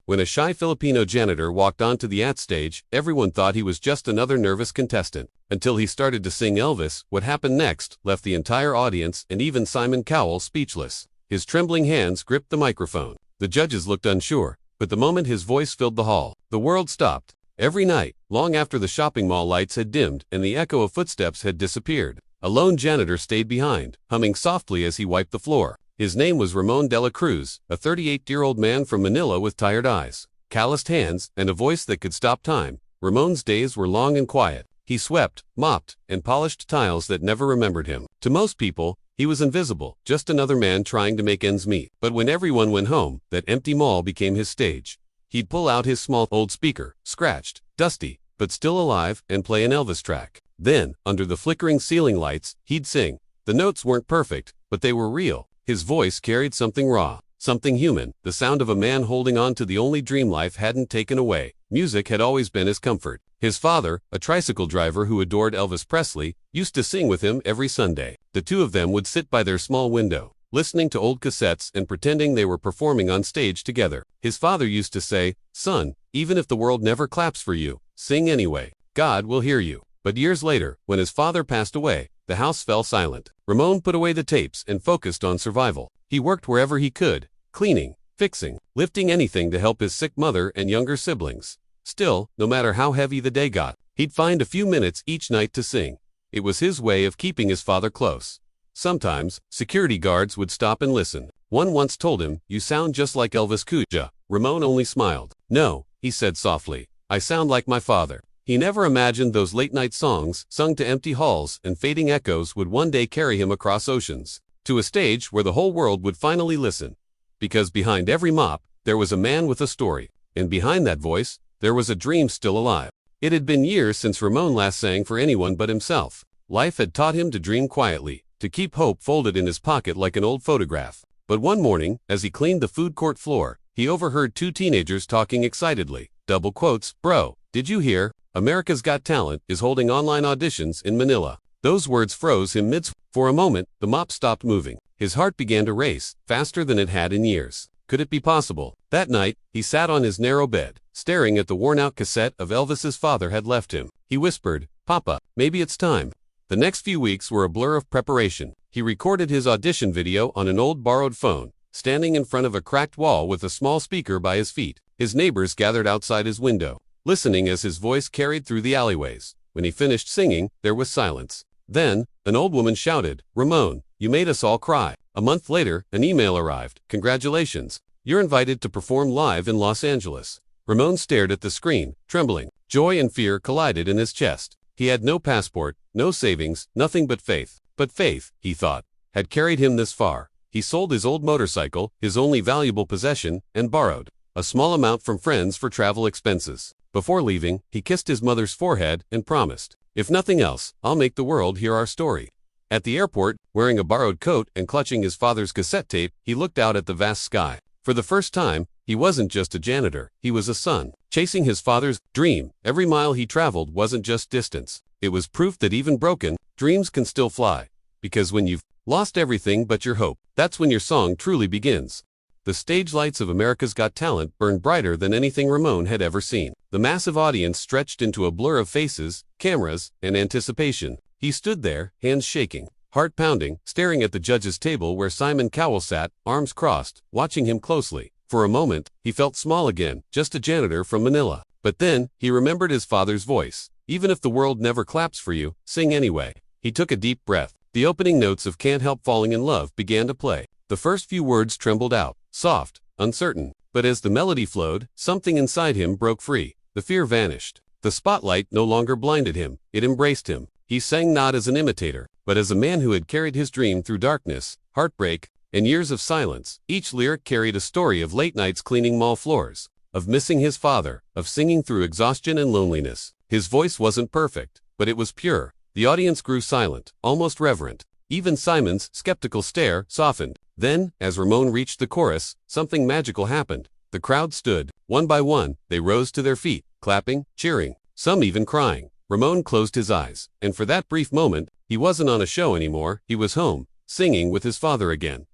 When a shy Filipino janitor walked onto the stage, everyone thought he was just another nervous contestant. Until he started to sing Elvis, what happened next left the entire audience and even Simon Cowell speechless. His trembling hands gripped the microphone. The judges looked unsure, but the moment his voice filled the hall, the world stopped. Every night, long after the shopping mall lights had dimmed and the echo of footsteps had disappeared, a lone janitor stayed behind, humming softly as he wiped the floor. His name was Ramon de la Cruz, a 38-year-old man from Manila with tired eyes, calloused hands, and a voice that could stop time. Ramon's days were long and quiet. He swept, mopped, and polished tiles that never remembered him. To most people, he was invisible, just another man trying to make ends meet. But when everyone went home, that empty mall became his stage. He'd pull out his small old speaker, scratched, dusty, but still alive, and play an Elvis track. Then, under the flickering ceiling lights, he'd sing. The notes weren't perfect, but they were real. His voice carried something raw, something human, the sound of a man holding on to the only dream life hadn't taken away. Music had always been his comfort. His father, a tricycle driver who adored Elvis Presley, used to sing with him every Sunday. The two of them would sit by their small window, listening to old cassettes and pretending they were performing on stage together. His father used to say, "Son, even if the world never claps for you, sing anyway. God will hear you." But years later, when his father passed away, the house fell silent. Ramon put away the tapes and focused on survival. He worked wherever he could, cleaning, fixing, lifting anything to help his sick mother and younger siblings. Still, no matter how heavy the day got, he'd find a few minutes each night to sing. It was his way of keeping his father close. Sometimes, security guards would stop and listen. One once told him, "You sound just like Elvis Kuja." Ramon only smiled. "No," he said softly, "I sound like my father." He never imagined those late-night songs, sung to empty halls and fading echoes, would one day carry him across oceans, to a stage where the whole world would finally listen. Because behind every mop, there was a man with a story, and behind that voice, there was a dream still alive. It had been years since Ramon last sang for anyone but himself. Life had taught him to dream quietly, to keep hope folded in his pocket like an old photograph. But one morning, as he cleaned the food court floor, he overheard two teenagers talking excitedly. Double quotes, "Bro, did you hear? America's Got Talent is holding online auditions in Manila." Those words froze him mid. For a moment, the mop stopped moving. His heart began to race, faster than it had in years. Could it be possible? That night, he sat on his narrow bed, staring at the worn-out cassette of Elvis's father had left him. He whispered, "Papa, maybe it's time." The next few weeks were a blur of preparation. He recorded his audition video on an old borrowed phone, standing in front of a cracked wall with a small speaker by his feet. His neighbors gathered outside his window, listening as his voice carried through the alleyways. When he finished singing, there was silence. Then, an old woman shouted, "Ramon, you made us all cry." A month later, an email arrived. "Congratulations. You're invited to perform live in Los Angeles." Ramon stared at the screen, trembling. Joy and fear collided in his chest. He had no passport, no savings, nothing but faith. But faith, he thought, had carried him this far. He sold his old motorcycle, his only valuable possession, and borrowed a small amount from friends for travel expenses. Before leaving, he kissed his mother's forehead and promised, "If nothing else, I'll make the world hear our story." At the airport, wearing a borrowed coat and clutching his father's cassette tape, he looked out at the vast sky. For the first time, he wasn't just a janitor, he was a son, chasing his father's dream. Every mile he traveled wasn't just distance. It was proof that even broken, dreams can still fly. Because when you've lost everything but your hope, that's when your song truly begins. The stage lights of America's Got Talent burned brighter than anything Ramon had ever seen. The massive audience stretched into a blur of faces, cameras, and anticipation. He stood there, hands shaking, heart pounding, staring at the judge's table where Simon Cowell sat, arms crossed, watching him closely. For a moment, he felt small again, just a janitor from Manila. But then, he remembered his father's voice. "Even if the world never claps for you, sing anyway." He took a deep breath. The opening notes of "Can't Help Falling in Love" began to play. The first few words trembled out, soft, uncertain. But as the melody flowed, something inside him broke free. The fear vanished. The spotlight no longer blinded him, it embraced him. He sang not as an imitator, but as a man who had carried his dream through darkness, heartbreak, and years of silence. Each lyric carried a story of late nights cleaning mall floors, of missing his father, of singing through exhaustion and loneliness. His voice wasn't perfect, but it was pure. The audience grew silent, almost reverent. Even Simon's skeptical stare softened. Then, as Ramon reached the chorus, something magical happened. The crowd stood. One by one, they rose to their feet, clapping, cheering, some even crying. Ramon closed his eyes, and for that brief moment, he wasn't on a show anymore, he was home, singing with his father again.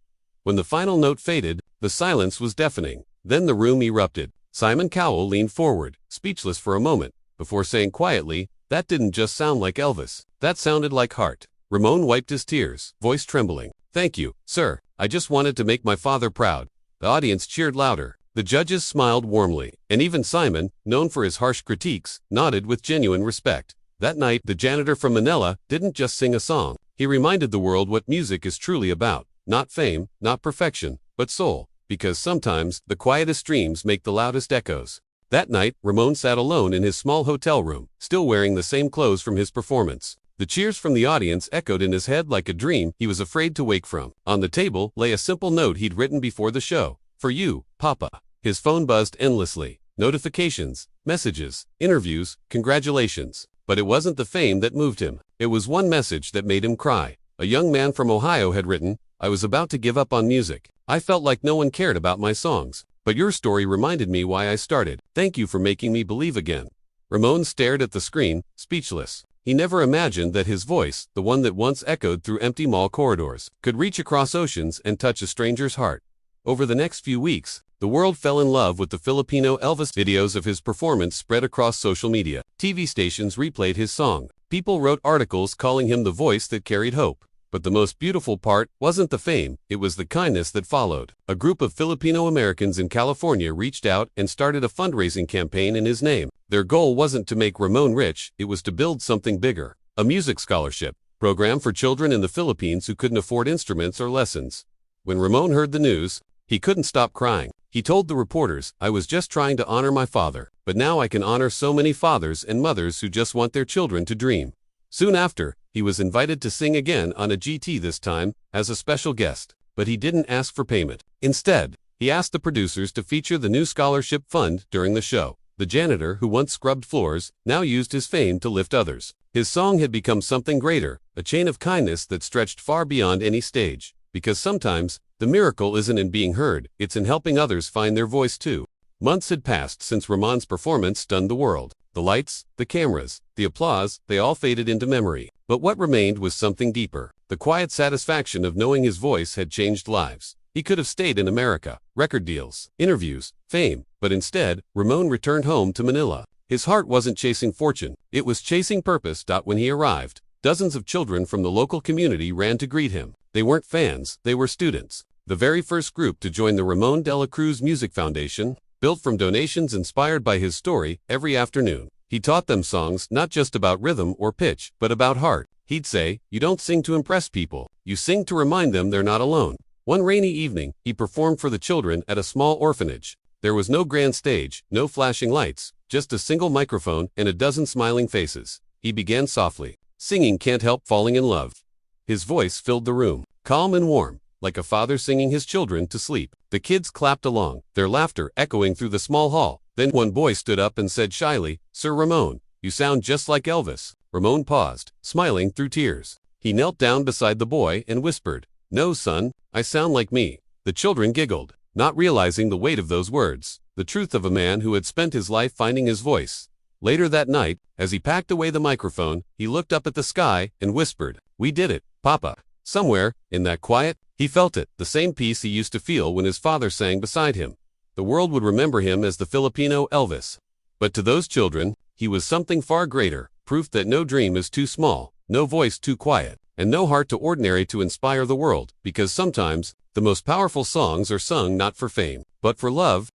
When the final note faded, the silence was deafening. Then the room erupted. Simon Cowell leaned forward, speechless for a moment, before saying quietly, "That didn't just sound like Elvis. That sounded like heart." Ramon wiped his tears, voice trembling. "Thank you, sir. I just wanted to make my father proud." The audience cheered louder. The judges smiled warmly, and even Simon, known for his harsh critiques, nodded with genuine respect. That night, the janitor from Manila didn't just sing a song. He reminded the world what music is truly about. Not fame, not perfection, but soul. Because sometimes, the quietest dreams make the loudest echoes. That night, Ramon sat alone in his small hotel room, still wearing the same clothes from his performance. The cheers from the audience echoed in his head like a dream he was afraid to wake from. On the table lay a simple note he'd written before the show. "For you, Papa." His phone buzzed endlessly. Notifications, messages, interviews, congratulations. But it wasn't the fame that moved him. It was one message that made him cry. A young man from Ohio had written, "I was about to give up on music. I felt like no one cared about my songs. But your story reminded me why I started. Thank you for making me believe again." Ramon stared at the screen, speechless. He never imagined that his voice, the one that once echoed through empty mall corridors, could reach across oceans and touch a stranger's heart. Over the next few weeks, the world fell in love with the Filipino Elvis. Videos of his performance spread across social media. TV stations replayed his song. People wrote articles calling him the voice that carried hope. But the most beautiful part wasn't the fame, it was the kindness that followed. A group of Filipino Americans in California reached out and started a fundraising campaign in his name. Their goal wasn't to make Ramon rich, it was to build something bigger. A music scholarship program for children in the Philippines who couldn't afford instruments or lessons. When Ramon heard the news, he couldn't stop crying. He told the reporters, "I was just trying to honor my father, but now I can honor so many fathers and mothers who just want their children to dream." Soon after, he was invited to sing again on a GT, this time as a special guest. But he didn't ask for payment. Instead, he asked the producers to feature the new scholarship fund during the show. The janitor who once scrubbed floors now used his fame to lift others. His song had become something greater, a chain of kindness that stretched far beyond any stage. Because sometimes, the miracle isn't in being heard, it's in helping others find their voice too. Months had passed since Ramon's performance stunned the world. The lights, the cameras, the applause, they all faded into memory. But what remained was something deeper. The quiet satisfaction of knowing his voice had changed lives. He could have stayed in America, record deals, interviews, fame, but instead, Ramon returned home to Manila. His heart wasn't chasing fortune, it was chasing purpose. When he arrived, dozens of children from the local community ran to greet him. They weren't fans, they were students. The very first group to join the Ramon de la Cruz Music Foundation, built from donations inspired by his story. Every afternoon, he taught them songs not just about rhythm or pitch, but about heart. He'd say, "You don't sing to impress people, you sing to remind them they're not alone." One rainy evening, he performed for the children at a small orphanage. There was no grand stage, no flashing lights, just a single microphone and a dozen smiling faces. He began softly, singing "Can't Help Falling in Love." His voice filled the room, calm and warm, like a father singing his children to sleep. The kids clapped along, their laughter echoing through the small hall. Then one boy stood up and said shyly, "Sir Ramon, you sound just like Elvis." Ramon paused, smiling through tears. He knelt down beside the boy and whispered, "No, son, I sound like me." The children giggled, not realizing the weight of those words, the truth of a man who had spent his life finding his voice. Later that night, as he packed away the microphone, he looked up at the sky and whispered, "We did it, Papa." Somewhere, in that quiet, he felt it, the same peace he used to feel when his father sang beside him. The world would remember him as the Filipino Elvis. But to those children, he was something far greater, proof that no dream is too small, no voice too quiet, and no heart too ordinary to inspire the world, because sometimes, the most powerful songs are sung not for fame, but for love.